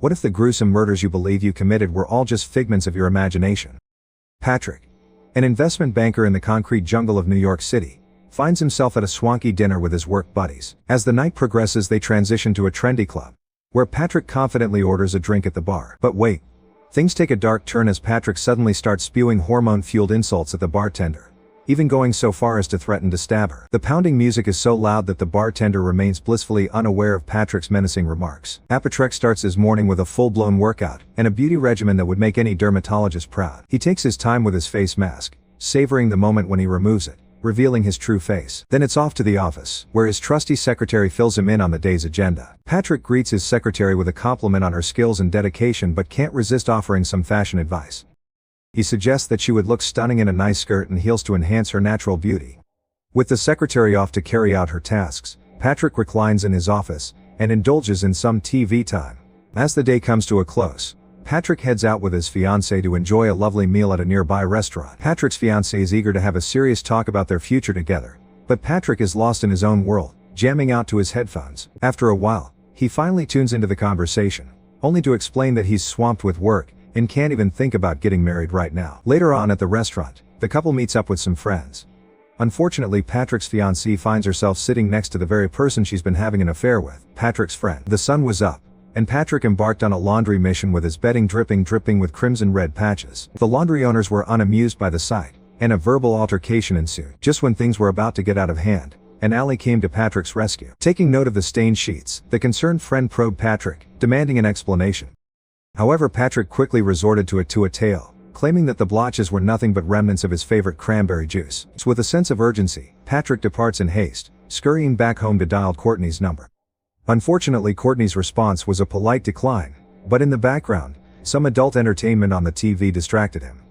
What if the gruesome murders you believe you committed were all just figments of your imagination? Patrick, an investment banker in the concrete jungle of New York City, finds himself at a swanky dinner with his work buddies. As the night progresses, they transition to a trendy club, where Patrick confidently orders a drink at the bar. But wait, things take a dark turn as Patrick suddenly starts spewing hormone-fueled insults at the bartender, even going so far as to threaten to stab her. The pounding music is so loud that the bartender remains blissfully unaware of Patrick's menacing remarks. Patrick starts his morning with a full-blown workout and a beauty regimen that would make any dermatologist proud. He takes his time with his face mask, savoring the moment when he removes it, revealing his true face. Then it's off to the office, where his trusty secretary fills him in on the day's agenda. Patrick greets his secretary with a compliment on her skills and dedication, but can't resist offering some fashion advice. He suggests that she would look stunning in a nice skirt and heels to enhance her natural beauty. With the secretary off to carry out her tasks, Patrick reclines in his office and indulges in some TV time. As the day comes to a close, Patrick heads out with his fiancée to enjoy a lovely meal at a nearby restaurant. Patrick's fiancée is eager to have a serious talk about their future together, but Patrick is lost in his own world, jamming out to his headphones. After a while, he finally tunes into the conversation, only to explain that he's swamped with work and can't even think about getting married right now. Later on at the restaurant, the couple meets up with some friends. Unfortunately, Patrick's fiancée finds herself sitting next to the very person she's been having an affair with, Patrick's friend. The sun was up, and Patrick embarked on a laundry mission with his bedding dripping with crimson red patches. The laundry owners were unamused by the sight, and a verbal altercation ensued. Just when things were about to get out of hand, an alley came to Patrick's rescue. Taking note of the stained sheets, the concerned friend probed Patrick, demanding an explanation. However, Patrick quickly resorted to a tale, claiming that the blotches were nothing but remnants of his favorite cranberry juice. So with a sense of urgency, Patrick departs in haste, scurrying back home to dial Courtney's number. Unfortunately, Courtney's response was a polite decline, but in the background, some adult entertainment on the TV distracted him.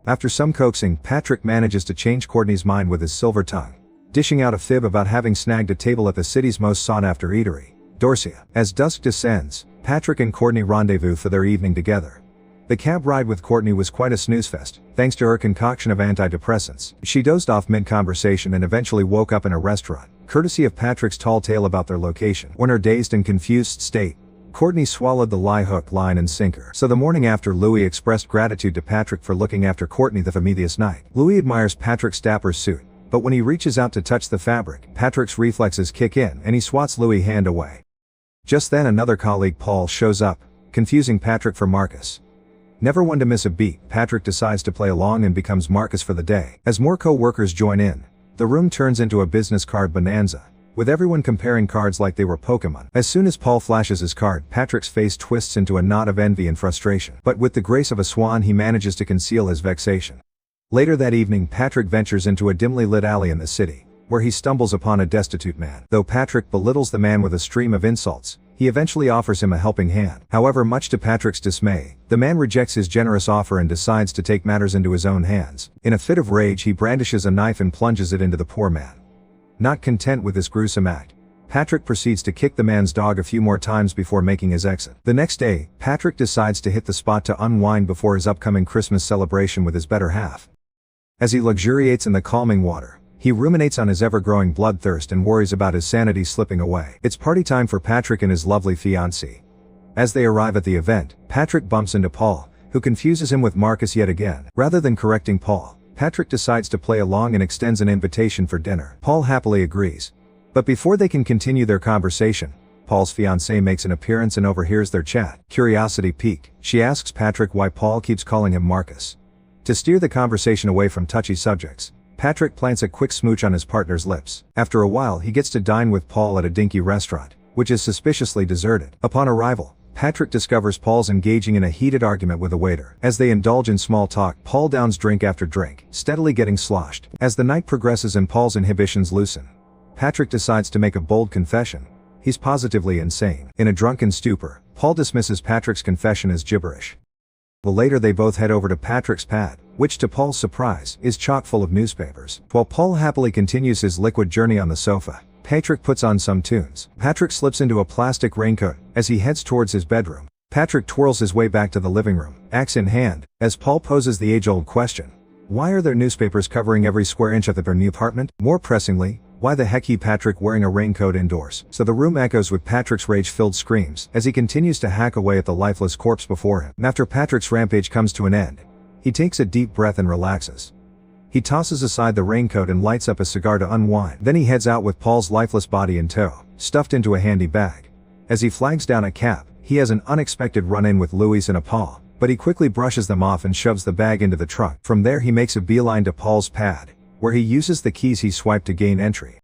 After some coaxing, Patrick manages to change Courtney's mind with his silver tongue, dishing out a fib about having snagged a table at the city's most sought-after eatery, Dorsia. As dusk descends, Patrick and Courtney rendezvous for their evening together. The cab ride with Courtney was quite a snoozefest, thanks to her concoction of antidepressants. She dozed off mid-conversation and eventually woke up in a restaurant, courtesy of Patrick's tall tale about their location. When her dazed and confused state, Courtney swallowed the lie hook, line and sinker. So the morning after, Louis expressed gratitude to Patrick for looking after Courtney the famous night. Louis admires Patrick's dapper suit, but when he reaches out to touch the fabric, Patrick's reflexes kick in and he swats Louis' hand away. Just then another colleague, Paul, shows up, confusing Patrick for Marcus. Never one to miss a beat, Patrick decides to play along and becomes Marcus for the day. As more co-workers join in, the room turns into a business card bonanza, with everyone comparing cards like they were Pokemon. As soon as Paul flashes his card, Patrick's face twists into a knot of envy and frustration. But with the grace of a swan, he manages to conceal his vexation. Later that evening, Patrick ventures into a dimly lit alley in the city, where he stumbles upon a destitute man. Though Patrick belittles the man with a stream of insults, he eventually offers him a helping hand. However, much to Patrick's dismay, the man rejects his generous offer and decides to take matters into his own hands. In a fit of rage, he brandishes a knife and plunges it into the poor man. Not content with this gruesome act, Patrick proceeds to kick the man's dog a few more times before making his exit. The next day, Patrick decides to hit the spot to unwind before his upcoming Christmas celebration with his better half. As he luxuriates in the calming water, he ruminates on his ever-growing bloodthirst and worries about his sanity slipping away. It's party time for Patrick and his lovely fiancée. As they arrive at the event, Patrick bumps into Paul, who confuses him with Marcus yet again. Rather than correcting Paul, Patrick decides to play along and extends an invitation for dinner. Paul happily agrees. But before they can continue their conversation, Paul's fiancée makes an appearance and overhears their chat. Curiosity piqued, she asks Patrick why Paul keeps calling him Marcus. To steer the conversation away from touchy subjects, Patrick plants a quick smooch on his partner's lips. After a while, he gets to dine with Paul at a dinky restaurant, which is suspiciously deserted. Upon arrival, Patrick discovers Paul's engaging in a heated argument with a waiter. As they indulge in small talk, Paul downs drink after drink, steadily getting sloshed. As the night progresses and Paul's inhibitions loosen, Patrick decides to make a bold confession. He's positively insane. In a drunken stupor, Paul dismisses Patrick's confession as gibberish. Later they both head over to Patrick's pad, which to Paul's surprise, is chock full of newspapers. While Paul happily continues his liquid journey on the sofa, Patrick puts on some tunes. Patrick slips into a plastic raincoat as he heads towards his bedroom. Patrick twirls his way back to the living room, axe in hand, as Paul poses the age-old question. Why are there newspapers covering every square inch of their new apartment? More pressingly, Why the heck Patrick wearing a raincoat indoors? So the room echoes with Patrick's rage-filled screams as he continues to hack away at the lifeless corpse before him. After Patrick's rampage comes to an end, he takes a deep breath and relaxes. He tosses aside the raincoat and lights up a cigar to unwind. Then he heads out with Paul's lifeless body in tow, stuffed into a handy bag. As he flags down a cab, he has an unexpected run-in with Louis and Paul, but he quickly brushes them off and shoves the bag into the trunk. From there he makes a beeline to Paul's pad, where he uses the keys he swiped to gain entry.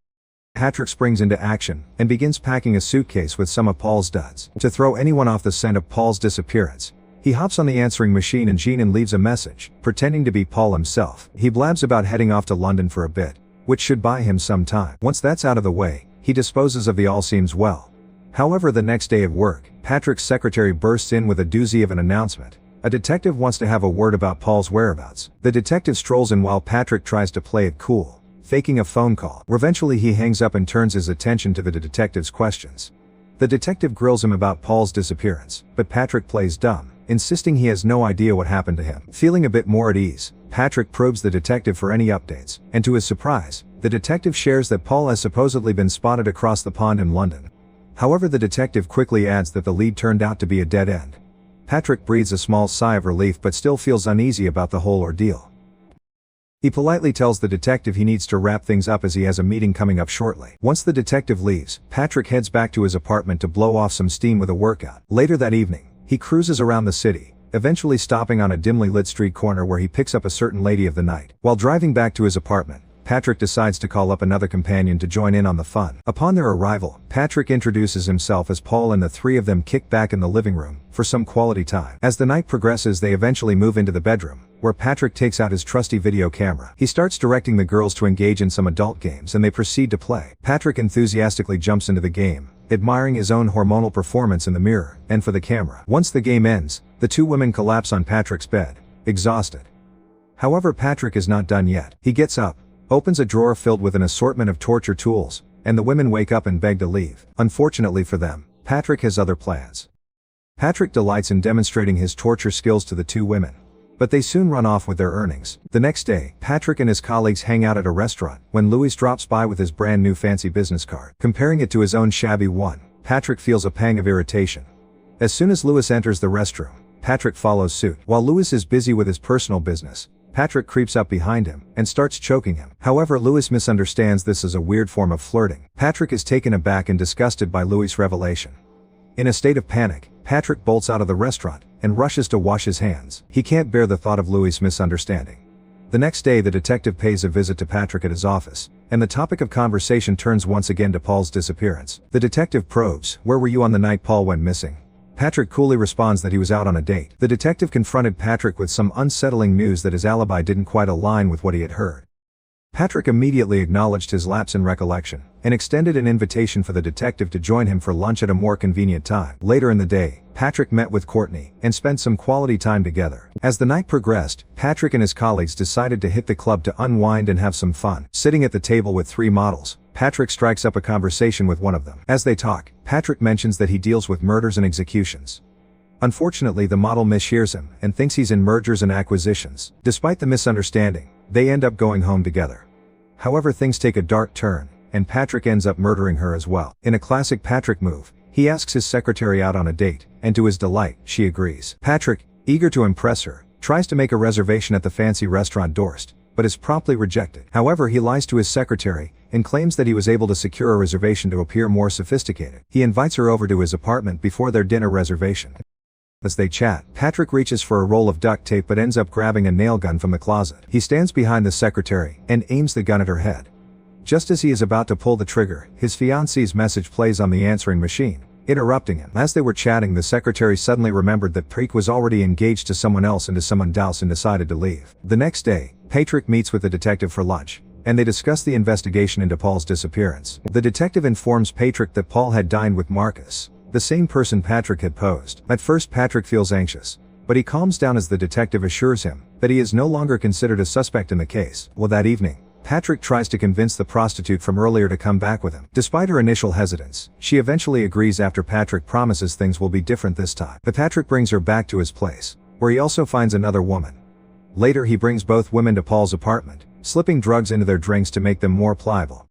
Patrick springs into action and begins packing a suitcase with some of Paul's duds. To throw anyone off the scent of Paul's disappearance, he hops on the answering machine and leaves a message, pretending to be Paul himself. He blabs about heading off to London for a bit, which should buy him some time. Once that's out of the way, he disposes of the all seems well. However, the next day at work, Patrick's secretary bursts in with a doozy of an announcement. A detective wants to have a word about Paul's whereabouts. The detective strolls in while Patrick tries to play it cool, faking a phone call. Eventually he hangs up and turns his attention to the detective's questions. The detective grills him about Paul's disappearance, but Patrick plays dumb, insisting he has no idea what happened to him. Feeling a bit more at ease, Patrick probes the detective for any updates, and to his surprise, the detective shares that Paul has supposedly been spotted across the pond in London. However, the detective quickly adds that the lead turned out to be a dead end. Patrick breathes a small sigh of relief but still feels uneasy about the whole ordeal. He politely tells the detective he needs to wrap things up as he has a meeting coming up shortly. Once the detective leaves, Patrick heads back to his apartment to blow off some steam with a workout. Later that evening, he cruises around the city, eventually stopping on a dimly lit street corner where he picks up a certain lady of the night. While driving back to his apartment, Patrick decides to call up another companion to join in on the fun. Upon their arrival, Patrick introduces himself as Paul and the three of them kick back in the living room for some quality time. As the night progresses, they eventually move into the bedroom, where Patrick takes out his trusty video camera. He starts directing the girls to engage in some adult games and they proceed to play. Patrick enthusiastically jumps into the game, admiring his own hormonal performance in the mirror and for the camera. Once the game ends, the two women collapse on Patrick's bed, exhausted. However, Patrick is not done yet. He gets up, opens a drawer filled with an assortment of torture tools, and the women wake up and beg to leave. Unfortunately for them, Patrick has other plans. Patrick delights in demonstrating his torture skills to the two women, but they soon run off with their earnings. The next day, Patrick and his colleagues hang out at a restaurant when Louis drops by with his brand new fancy business card. Comparing it to his own shabby one, Patrick feels a pang of irritation. As soon as Louis enters the restroom, Patrick follows suit. While Louis is busy with his personal business, Patrick creeps up behind him and starts choking him. However, Louis misunderstands this as a weird form of flirting. Patrick is taken aback and disgusted by Louis' revelation. In a state of panic, Patrick bolts out of the restaurant and rushes to wash his hands. He can't bear the thought of Louis' misunderstanding. The next day, the detective pays a visit to Patrick at his office, and the topic of conversation turns once again to Paul's disappearance. The detective probes, "Where were you on the night Paul went missing?" Patrick coolly responds that he was out on a date. The detective confronted Patrick with some unsettling news that his alibi didn't quite align with what he had heard. Patrick immediately acknowledged his lapse in recollection and extended an invitation for the detective to join him for lunch at a more convenient time. Later in the day, Patrick met with Courtney and spent some quality time together. As the night progressed, Patrick and his colleagues decided to hit the club to unwind and have some fun. Sitting at the table with three models, Patrick strikes up a conversation with one of them. As they talk, Patrick mentions that he deals with murders and executions. Unfortunately, the model mishears him and thinks he's in mergers and acquisitions. Despite the misunderstanding, they end up going home together. However, things take a dark turn, and Patrick ends up murdering her as well. In a classic Patrick move, he asks his secretary out on a date, and to his delight, she agrees. Patrick, eager to impress her, tries to make a reservation at the fancy restaurant Dorst, but is promptly rejected. However, he lies to his secretary and claims that he was able to secure a reservation to appear more sophisticated. He invites her over to his apartment before their dinner reservation. As they chat, Patrick reaches for a roll of duct tape but ends up grabbing a nail gun from the closet. He stands behind the secretary and aims the gun at her head. Just as he is about to pull the trigger, his fiancée's message plays on the answering machine, interrupting him. As they were chatting, the secretary suddenly remembered that Patrick was already engaged to someone else and to someone else and decided to leave. The next day, Patrick meets with the detective for lunch, and they discuss the investigation into Paul's disappearance. The detective informs Patrick that Paul had dined with Marcus, the same person Patrick had posed. At first, Patrick feels anxious, but he calms down as the detective assures him that he is no longer considered a suspect in the case. Well, that evening, Patrick tries to convince the prostitute from earlier to come back with him. Despite her initial hesitance, she eventually agrees after Patrick promises things will be different this time. But Patrick brings her back to his place, where he also finds another woman. Later, he brings both women to Paul's apartment, slipping drugs into their drinks to make them more pliable.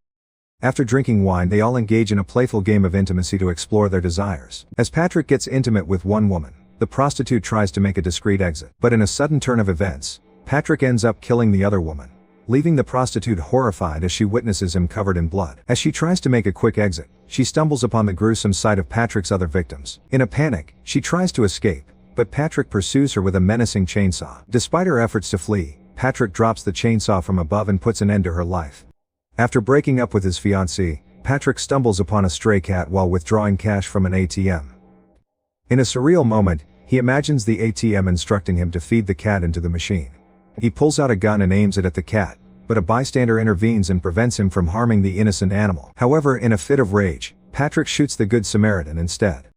After drinking wine, they all engage in a playful game of intimacy to explore their desires. As Patrick gets intimate with one woman, the prostitute tries to make a discreet exit. But in a sudden turn of events, Patrick ends up killing the other woman, leaving the prostitute horrified as she witnesses him covered in blood. As she tries to make a quick exit, she stumbles upon the gruesome sight of Patrick's other victims. In a panic, she tries to escape, but Patrick pursues her with a menacing chainsaw. Despite her efforts to flee, Patrick drops the chainsaw from above and puts an end to her life. After breaking up with his fiancée, Patrick stumbles upon a stray cat while withdrawing cash from an ATM. In a surreal moment, he imagines the ATM instructing him to feed the cat into the machine. He pulls out a gun and aims it at the cat, but a bystander intervenes and prevents him from harming the innocent animal. However, in a fit of rage, Patrick shoots the Good Samaritan instead.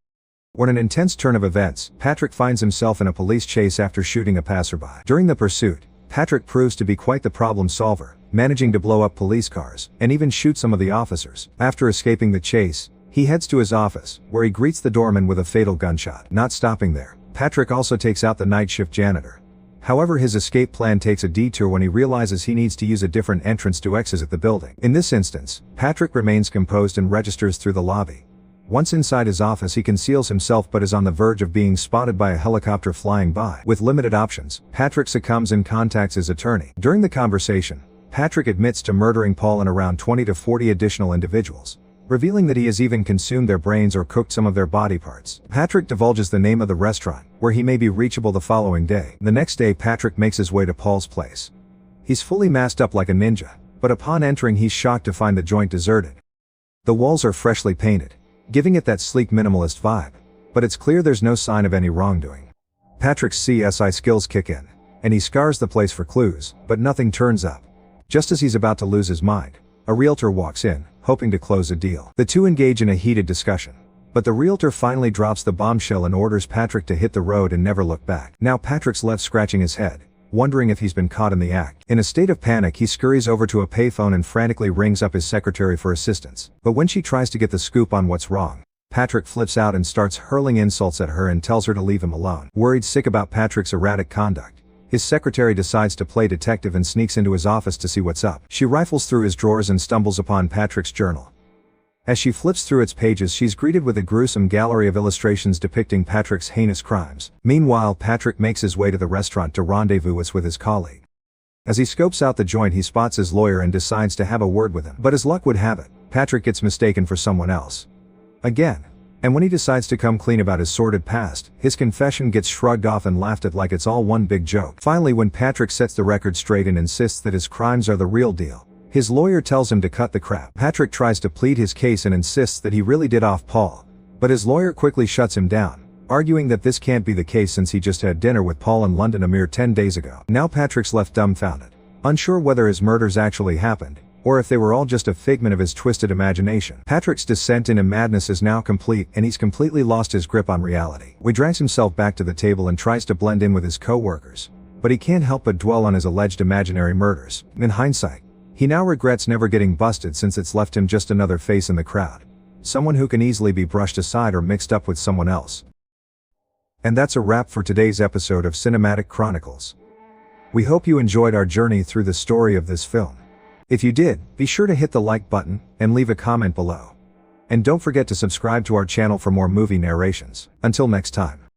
On an intense turn of events, Patrick finds himself in a police chase after shooting a passerby. During the pursuit, Patrick proves to be quite the problem solver, managing to blow up police cars, and even shoot some of the officers. After escaping the chase, he heads to his office, where he greets the doorman with a fatal gunshot. Not stopping there, Patrick also takes out the night shift janitor. However, his escape plan takes a detour when he realizes he needs to use a different entrance to exit the building. In this instance, Patrick remains composed and registers through the lobby. Once inside his office, he conceals himself but is on the verge of being spotted by a helicopter flying by. With limited options, Patrick succumbs and contacts his attorney. During the conversation, Patrick admits to murdering Paul and around 20 to 40 additional individuals, revealing that he has even consumed their brains or cooked some of their body parts. Patrick divulges the name of the restaurant, where he may be reachable the following day. The next day, Patrick makes his way to Paul's place. He's fully masked up like a ninja, but upon entering he's shocked to find the joint deserted. The walls are freshly painted, giving it that sleek minimalist vibe, but it's clear there's no sign of any wrongdoing. Patrick's CSI skills kick in, and he scars the place for clues, but nothing turns up. Just as he's about to lose his mind, a realtor walks in, hoping to close a deal. The two engage in a heated discussion, but the realtor finally drops the bombshell and orders Patrick to hit the road and never look back. Now Patrick's left scratching his head, wondering if he's been caught in the act. In a state of panic, he scurries over to a payphone and frantically rings up his secretary for assistance. But when she tries to get the scoop on what's wrong, Patrick flips out and starts hurling insults at her and tells her to leave him alone. Worried sick about Patrick's erratic conduct, his secretary decides to play detective and sneaks into his office to see what's up. She rifles through his drawers and stumbles upon Patrick's journal. As she flips through its pages, she's greeted with a gruesome gallery of illustrations depicting Patrick's heinous crimes. Meanwhile, Patrick makes his way to the restaurant to rendezvous with his colleague. As he scopes out the joint, he spots his lawyer and decides to have a word with him. But as luck would have it, Patrick gets mistaken for someone else. Again. And when he decides to come clean about his sordid past, his confession gets shrugged off and laughed at like it's all one big joke. Finally, when Patrick sets the record straight and insists that his crimes are the real deal, his lawyer tells him to cut the crap. Patrick tries to plead his case and insists that he really did off Paul, but his lawyer quickly shuts him down, arguing that this can't be the case since he just had dinner with Paul in London a mere 10 days ago. Now Patrick's left dumbfounded, unsure whether his murders actually happened, or if they were all just a figment of his twisted imagination. Patrick's descent into madness is now complete, and he's completely lost his grip on reality. He drags himself back to the table and tries to blend in with his co-workers, but he can't help but dwell on his alleged imaginary murders. In hindsight, he now regrets never getting busted since it's left him just another face in the crowd, someone who can easily be brushed aside or mixed up with someone else. And that's a wrap for today's episode of Cinematic Chronicles. We hope you enjoyed our journey through the story of this film. If you did, be sure to hit the like button and leave a comment below. And don't forget to subscribe to our channel for more movie narrations. Until next time.